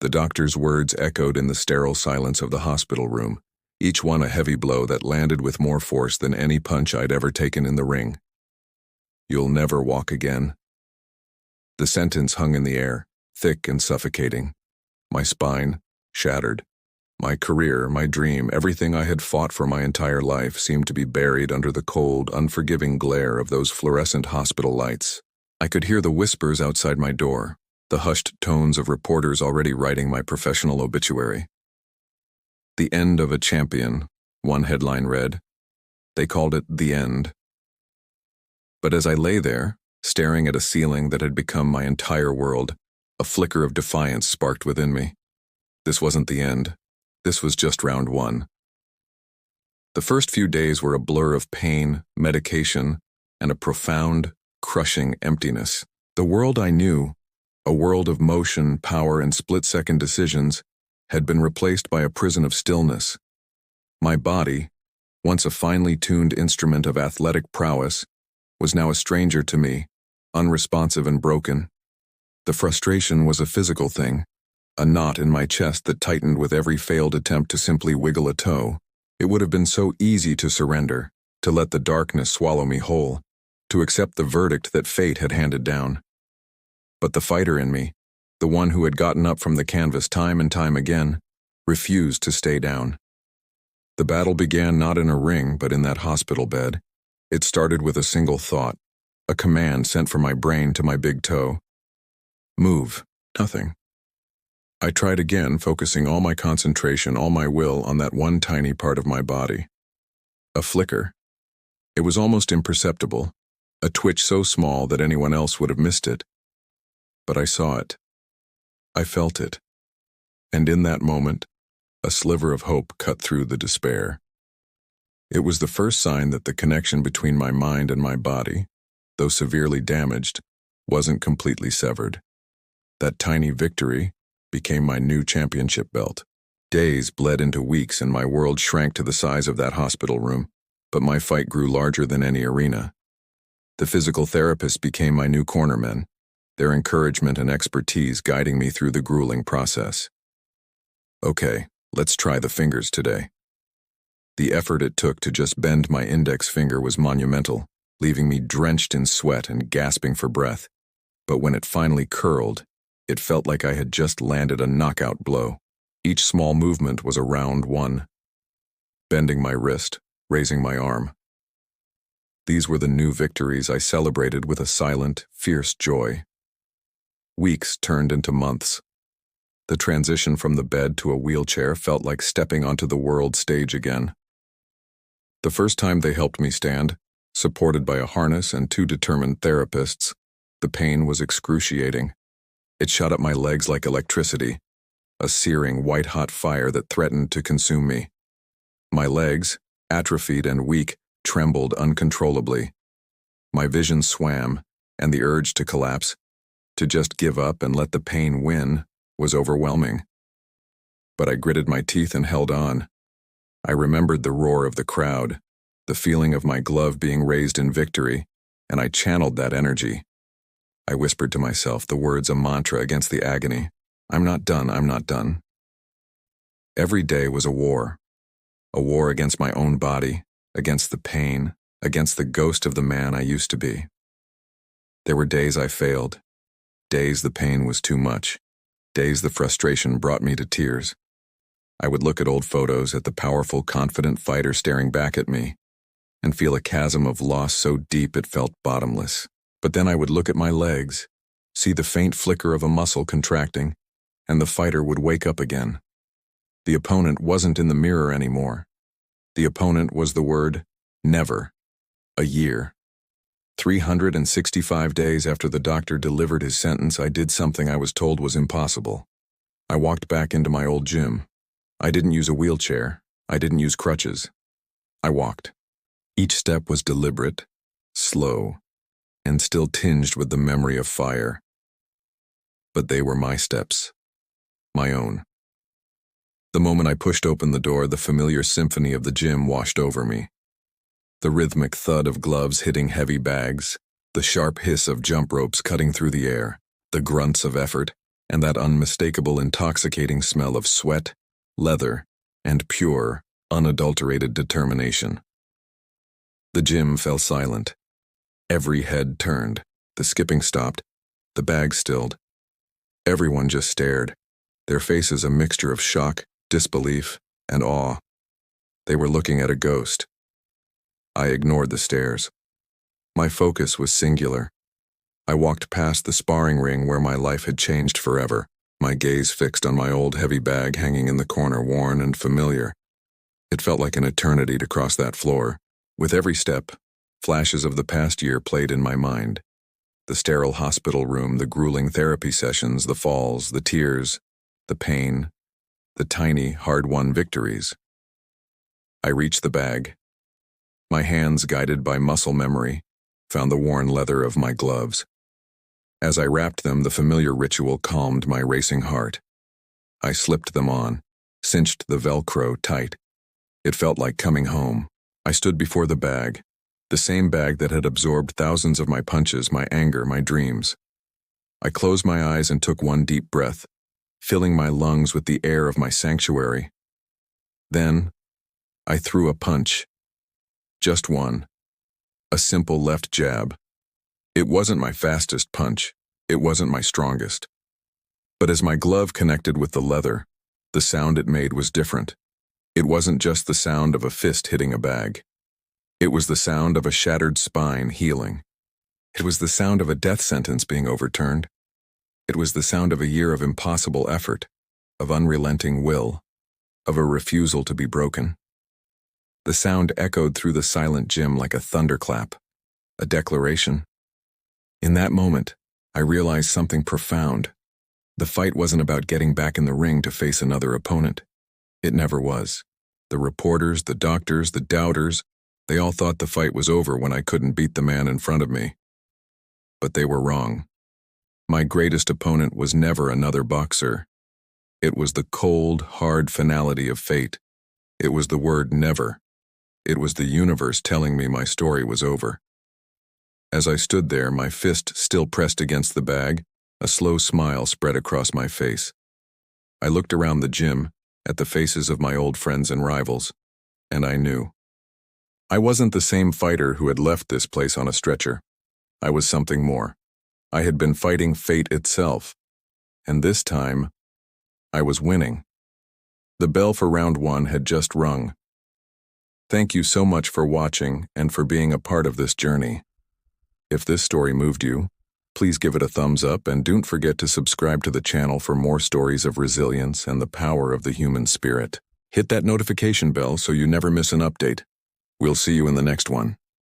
The doctor's words echoed in the sterile silence of the hospital room, each one a heavy blow that landed with more force than any punch I'd ever taken in the ring. "You'll never walk again." The sentence hung in the air, thick and suffocating. My spine shattered. My career, my dream, everything I had fought for my entire life seemed to be buried under the cold, unforgiving glare of those fluorescent hospital lights. I could hear the whispers outside my door, the hushed tones of reporters already writing my professional obituary. "The end of a champion," one headline read. They called it the end. But as I lay there, staring at a ceiling that had become my entire world, a flicker of defiance sparked within me. This wasn't the end. This was just round one. The first few days were a blur of pain, medication, and a profound, crushing emptiness. The world I knew, a world of motion, power, and split-second decisions, had been replaced by a prison of stillness. My body, once a finely tuned instrument of athletic prowess, was now a stranger to me, unresponsive and broken. The frustration was a physical thing, a knot in my chest that tightened with every failed attempt to simply wiggle a toe. It would have been so easy to surrender, to let the darkness swallow me whole, to accept the verdict that fate had handed down. But the fighter in me, the one who had gotten up from the canvas time and time again, refused to stay down. The battle began not in a ring, but in that hospital bed. It started with a single thought, a command sent from my brain to my big toe. Move. Nothing. I tried again, focusing all my concentration, all my will on that one tiny part of my body. A flicker. It was almost imperceptible, a twitch so small that anyone else would have missed it. But I saw it. I felt it. And in that moment, a sliver of hope cut through the despair. It was the first sign that the connection between my mind and my body, though severely damaged, wasn't completely severed. That tiny victory became my new championship belt. Days bled into weeks and my world shrank to the size of that hospital room, but my fight grew larger than any arena. The physical therapists became my new cornermen, their encouragement and expertise guiding me through the grueling process. Okay, let's try the fingers today. The effort it took to just bend my index finger was monumental, leaving me drenched in sweat and gasping for breath. But when it finally curled, it felt like I had just landed a knockout blow. Each small movement was a round one. Bending my wrist, raising my arm. These were the new victories I celebrated with a silent, fierce joy. Weeks turned into months. The transition from the bed to a wheelchair felt like stepping onto the world stage again. The first time they helped me stand, supported by a harness and two determined therapists, the pain was excruciating. It shot up my legs like electricity, a searing white-hot fire that threatened to consume me. My legs, atrophied and weak, trembled uncontrollably. My vision swam, and the urge to collapse, to just give up and let the pain win, was overwhelming. But I gritted my teeth and held on. I remembered the roar of the crowd, the feeling of my glove being raised in victory, and I channeled that energy. I whispered to myself the words a mantra against the agony. I'm not done, I'm not done. Every day was a war against my own body, against the pain, against the ghost of the man I used to be. There were days I failed, days the pain was too much, days the frustration brought me to tears. I would look at old photos at the powerful, confident fighter staring back at me, and feel a chasm of loss so deep it felt bottomless. But then I would look at my legs, see the faint flicker of a muscle contracting, and the fighter would wake up again. The opponent wasn't in the mirror anymore. The opponent was the word, never. A year. 365 days after the doctor delivered his sentence, I did something I was told was impossible. I walked back into my old gym. I didn't use a wheelchair. I didn't use crutches. I walked. Each step was deliberate, slow, and still tinged with the memory of fire. But they were my steps, my own. The moment I pushed open the door, the familiar symphony of the gym washed over me. The rhythmic thud of gloves hitting heavy bags, the sharp hiss of jump ropes cutting through the air, the grunts of effort, and that unmistakable, intoxicating smell of sweat, leather, and pure, unadulterated determination. The gym fell silent. Every head turned, the skipping stopped, the bag stilled. Everyone just stared, their faces a mixture of shock, disbelief, and awe. They were looking at a ghost. I ignored the stares. My focus was singular. I walked past the sparring ring where my life had changed forever, my gaze fixed on my old heavy bag hanging in the corner, worn and familiar. It felt like an eternity to cross that floor. With every step, flashes of the past year played in my mind. The sterile hospital room, the grueling therapy sessions, the falls, the tears, the pain, the tiny, hard-won victories. I reached the bag. My hands, guided by muscle memory, found the worn leather of my gloves. As I wrapped them, the familiar ritual calmed my racing heart. I slipped them on, cinched the Velcro tight. It felt like coming home. I stood before the bag, the same bag that had absorbed thousands of my punches, my anger, my dreams. I closed my eyes and took one deep breath, filling my lungs with the air of my sanctuary. Then, I threw a punch. Just one. A simple left jab. It wasn't my fastest punch. It wasn't my strongest. But as my glove connected with the leather, the sound it made was different. It wasn't just the sound of a fist hitting a bag. It was the sound of a shattered spine healing. It was the sound of a death sentence being overturned. It was the sound of a year of impossible effort, of unrelenting will, of a refusal to be broken. The sound echoed through the silent gym like a thunderclap, a declaration. In that moment, I realized something profound. The fight wasn't about getting back in the ring to face another opponent. It never was. The reporters, the doctors, the doubters, they all thought the fight was over when I couldn't beat the man in front of me. But they were wrong. My greatest opponent was never another boxer. It was the cold, hard finality of fate. It was the word never. It was the universe telling me my story was over. As I stood there, my fist still pressed against the bag, a slow smile spread across my face. I looked around the gym, at the faces of my old friends and rivals, and I knew. I wasn't the same fighter who had left this place on a stretcher. I was something more. I had been fighting fate itself, and this time, I was winning. The bell for round 1 had just rung. Thank you so much for watching and for being a part of this journey. If this story moved you, please give it a thumbs up and don't forget to subscribe to the channel for more stories of resilience and the power of the human spirit. Hit that notification bell so you never miss an update. We'll see you in the next one.